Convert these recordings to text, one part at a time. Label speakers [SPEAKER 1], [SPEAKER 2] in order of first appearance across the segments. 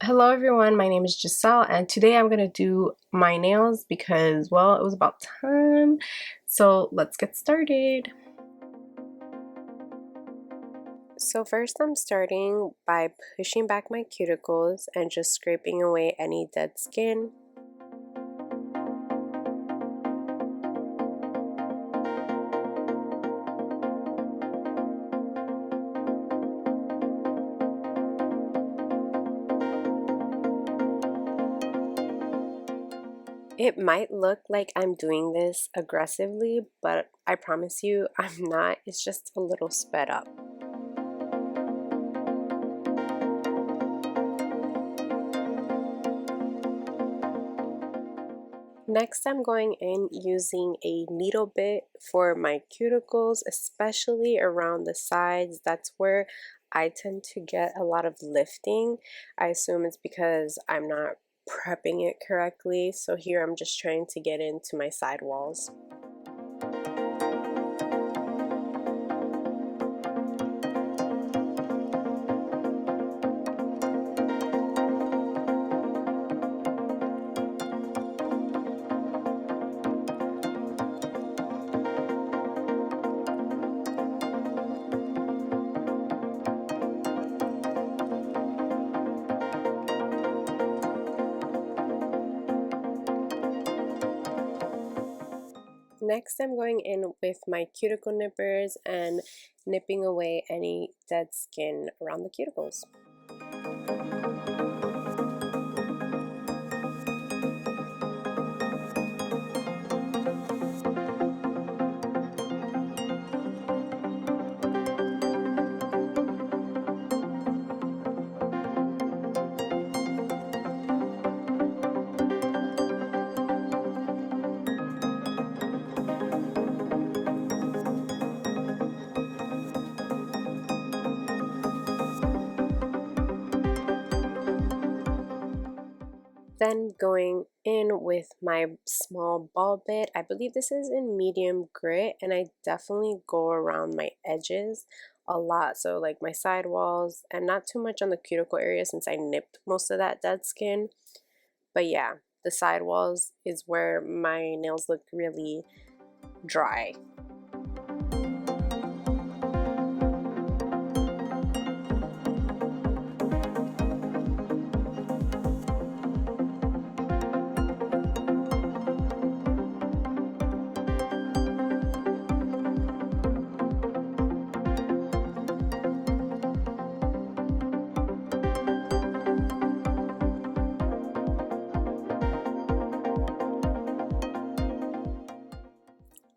[SPEAKER 1] Hello everyone, my name is Gissel and today I'm going to do my nails because, well, it was about time. So let's get started. So first I'm starting by pushing back my cuticles and just scraping away any dead skin. It might look like I'm doing this aggressively, but I promise you I'm not. It's just a little sped up. Next, I'm going in using a needle bit for my cuticles, especially around the sides. That's where I tend to get a lot of lifting. I assume it's because I'm not prepping it correctly. So here I'm just trying to get into my side walls. Next, I'm going in with my cuticle nippers and nipping away any dead skin around the cuticles. Then going in with my small ball bit. I believe this is in medium grit, and I definitely go around my edges a lot. So like my side walls and not too much on the cuticle area since I nipped most of that dead skin. But yeah, the side walls is where my nails look really dry.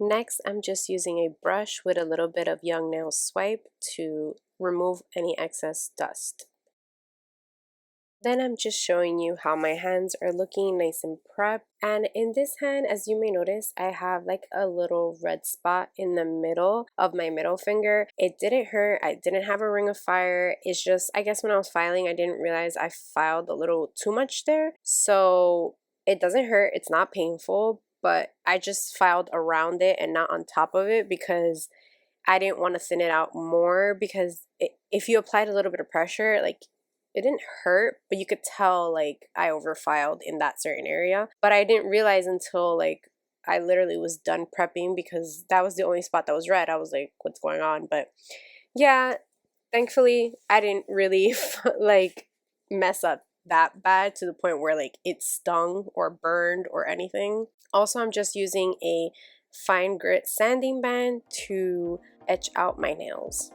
[SPEAKER 1] Next, I'm just using a brush with a little bit of Young Nail Swipe to remove any excess dust. Then I'm just showing you how my hands are looking nice and prepped. And in this hand, as you may notice, I have like a little red spot in the middle of my middle finger. It didn't hurt. I didn't have a ring of fire. It's just, I guess when I was filing, I didn't realize I filed a little too much there. So it doesn't hurt. It's not painful, but I just filed around it and not on top of it because I didn't want to thin it out more because if you applied a little bit of pressure, like it didn't hurt, but you could tell like I overfiled in that certain area. But I didn't realize until like I literally was done prepping because that was the only spot that was red. I was like, what's going on? But yeah, thankfully I didn't really like mess up that bad to the point where like it stung or burned or anything. Also, I'm just using a fine grit sanding band to etch out my nails.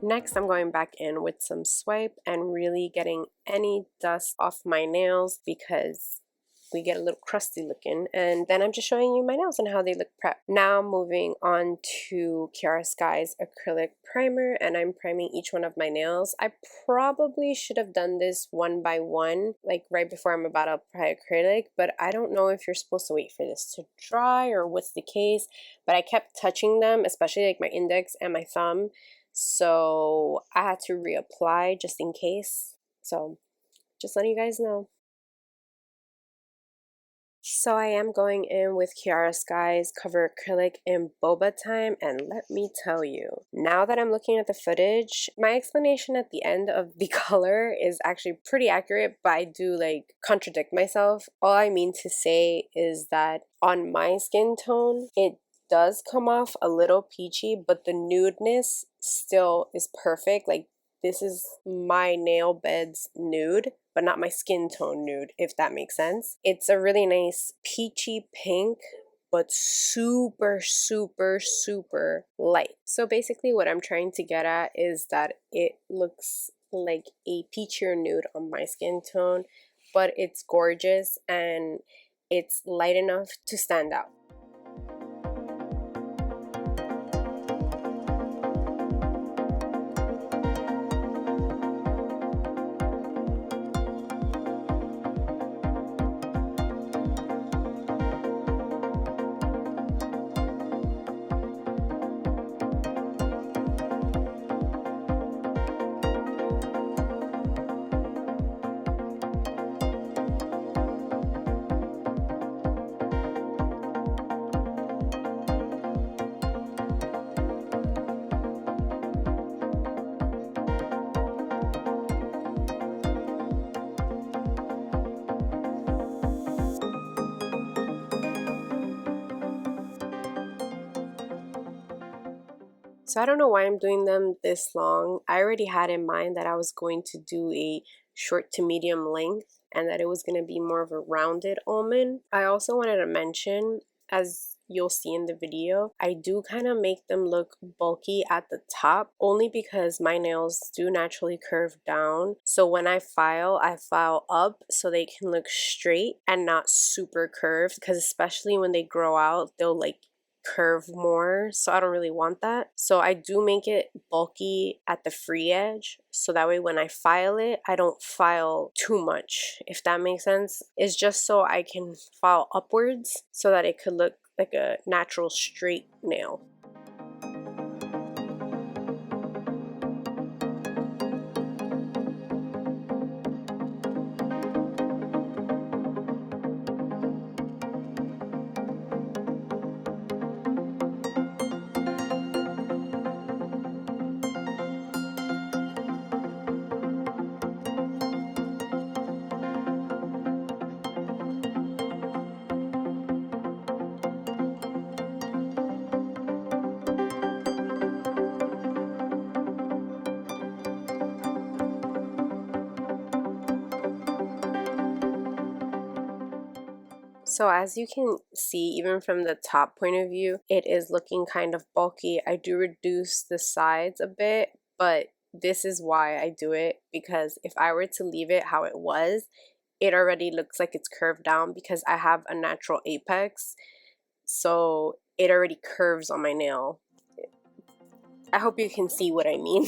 [SPEAKER 1] Next, I'm going back in with some swipe and really getting any dust off my nails because we get a little crusty looking. And then I'm just showing you my nails and how they look prepped. Now moving on to Kiara Sky's acrylic primer, and I'm priming each one of my nails. I probably should have done this one by one, like right before I'm about to apply acrylic, but I don't know if you're supposed to wait for this to dry or what's the case, but I kept touching them, especially like my index and my thumb. So I had to reapply just in case. So just letting you guys know. So I am going in with Kiara Sky's Cover Acrylic in Boba Time, and let me tell you, now that I'm looking at the footage, my explanation at the end of the color is actually pretty accurate, but I do like contradict myself. All I mean to say is that on my skin tone, it does come off a little peachy, but the nudeness still is perfect. Like, this is my nail bed's nude, but not my skin tone nude, if that makes sense. It's a really nice peachy pink, but super, super, super light. So basically what I'm trying to get at is that it looks like a peachier nude on my skin tone, but it's gorgeous and it's light enough to stand out. So I don't know why I'm doing them this long. I already had in mind that I was going to do a short to medium length and that it was going to be more of a rounded almond. I also wanted to mention, as you'll see in the video, I do kind of make them look bulky at the top only because my nails do naturally curve down. So when I file up so they can look straight and not super curved, because especially when they grow out, they'll like curve more, so I don't really want that. So I do make it bulky at the free edge, so that way when I file it, I don't file too much, if that makes sense. It's just so I can file upwards so that it could look like a natural straight nail. So as you can see, even from the top point of view, it is looking kind of bulky. I do reduce the sides a bit, but this is why I do it, because if I were to leave it how it was, it already looks like it's curved down because I have a natural apex. So it already curves on my nail. I hope you can see what I mean.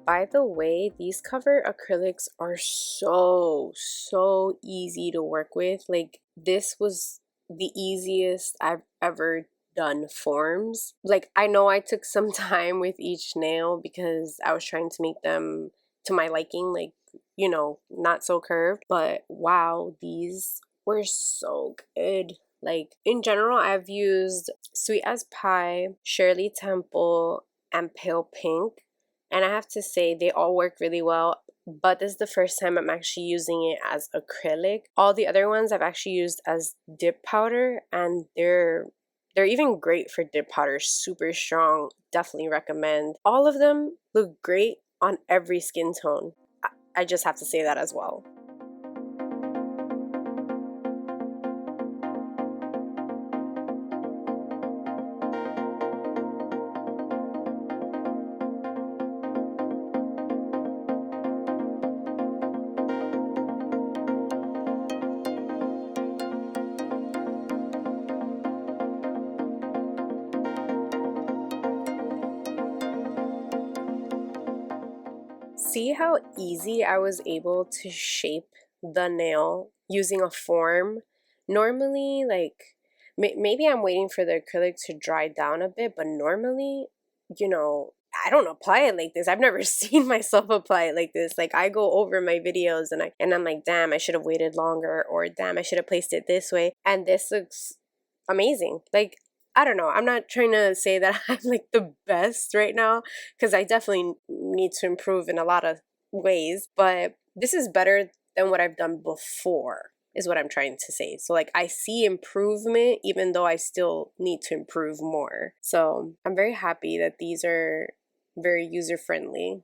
[SPEAKER 1] By the way, these cover acrylics are so easy to work with. Like, this was the easiest I've ever done forms. Like, I know I took some time with each nail because I was trying to make them to my liking, like, you know, not so curved. But wow, these were so good. Like, in general, I've used Sweet as Pie, Shirley Temple, and Pale Pink. And I have to say, they all work really well. But this is the first time I'm actually using it as acrylic. All the other ones I've actually used as dip powder, and they're even great for dip powder. Super strong. Definitely recommend. All of them look great on every skin tone. I just have to say that as well. See how easy I was able to shape the nail using a form? Normally, like, maybe I'm waiting for the acrylic to dry down a bit, but normally, you know, I don't apply it like this. I've never seen myself apply it like this. Like, I go over my videos and I'm like, damn, I should have waited longer, or damn, I should have placed it this way. And this looks amazing. Like, I don't know. I'm not trying to say that I'm like the best right now, because I definitely need to improve in a lot of ways, but this is better than what I've done before, is what I'm trying to say. So like, I see improvement even though I still need to improve more. So I'm very happy that these are very user friendly.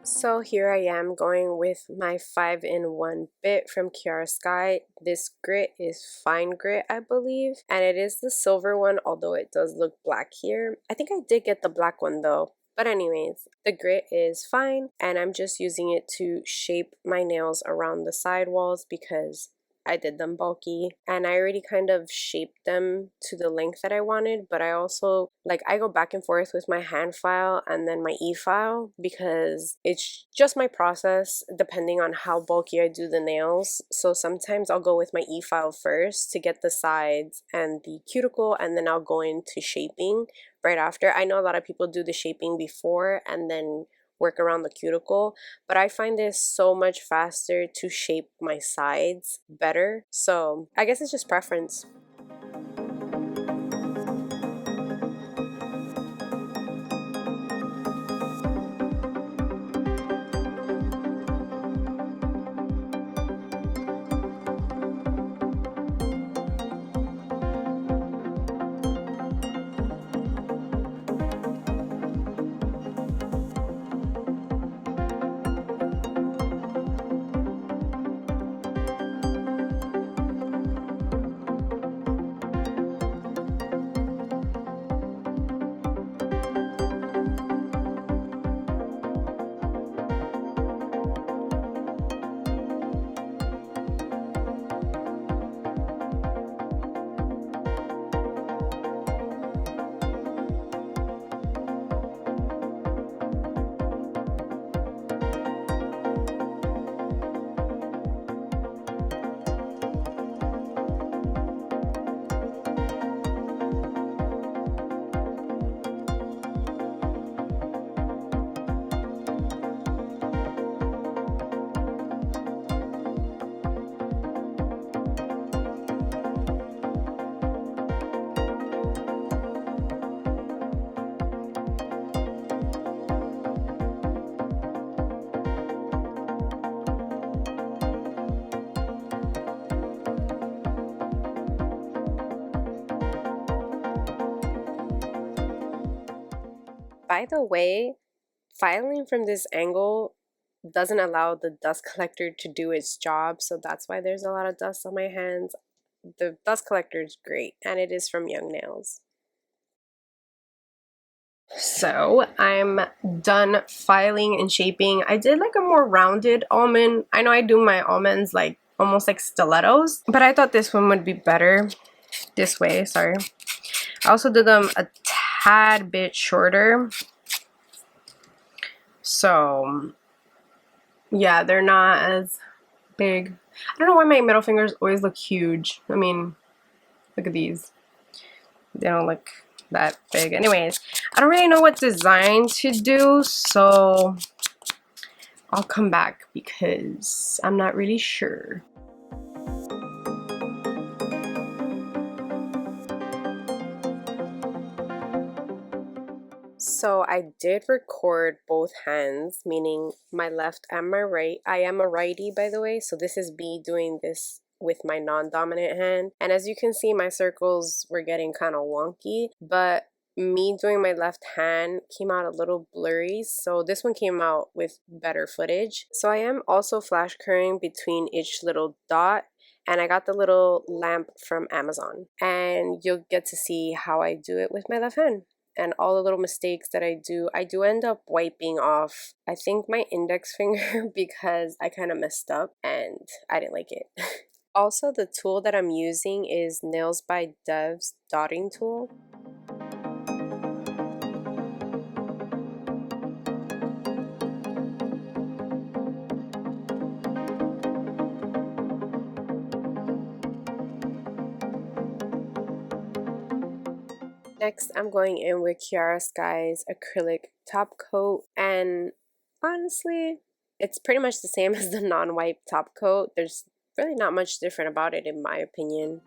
[SPEAKER 1] So here I am going with my 5-in-1 bit from Kiara Sky. This grit is fine grit, I believe, and it is the silver one, although it does look black here. I think I did get the black one though. But anyways, the grit is fine, and I'm just using it to shape my nails around the side walls because I did them bulky, and I already kind of shaped them to the length that I wanted, but I also, like, I go back and forth with my hand file and then my e-file because it's just my process depending on how bulky I do the nails. So sometimes I'll go with my e-file first to get the sides and the cuticle, and then I'll go into shaping right after. I know a lot of people do the shaping before and then work around the cuticle, but I find this so much faster to shape my sides better. So I guess it's just preference. By the way, filing from this angle doesn't allow the dust collector to do its job, so that's why there's a lot of dust on my hands. The dust collector is great, and it is from Young Nails. So I'm done filing and shaping. I did like a more rounded almond. I know I do my almonds like almost like stilettos, but I thought this one would be better this way. Sorry. I also did them a tad bit shorter. So yeah, they're not as big. I don't know why my middle fingers always look huge. I mean, look at these. They don't look that big. Anyways, I don't really know what design to do, so I'll come back because I'm not really sure. So I did record both hands, meaning my left and my right. I am a righty, by the way, so this is me doing this with my non-dominant hand. And as you can see, my circles were getting kind of wonky, but me doing my left hand came out a little blurry, so this one came out with better footage. So I am also flash curling between each little dot, and I got the little lamp from Amazon, and you'll get to see how I do it with my left hand. And all the little mistakes that I do end up wiping off, I think, my index finger because I kind of messed up and I didn't like it. Also, the tool that I'm using is Nails by Dev's dotting tool. Next, I'm going in with Kiara Sky's acrylic top coat, and honestly, it's pretty much the same as the non-wipe top coat. There's really not much different about it in my opinion.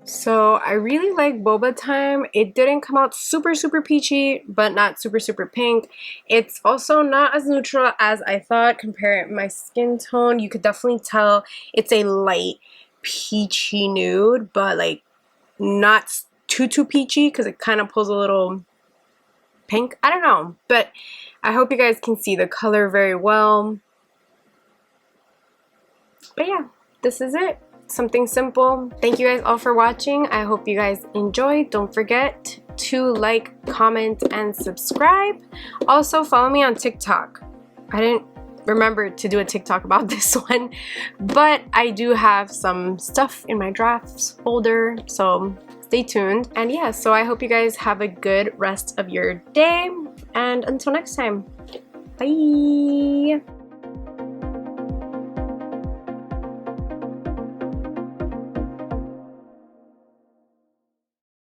[SPEAKER 1] So I really like Boba Time. It didn't come out super peachy, but not super pink. It's also not as neutral as I thought compared to my skin tone. You could definitely tell it's a light peachy nude, but like not too peachy because it kind of pulls a little pink. I don't know, but I hope you guys can see the color very well. But yeah, this is it. Something simple. Thank you guys all for watching. I hope you guys enjoyed. Don't forget to like, comment, and subscribe. Also, follow me on TikTok. I didn't remember to do a TikTok about this one, but I do have some stuff in my drafts folder, so stay tuned. And yeah, so I hope you guys have a good rest of your day, and until next time, bye!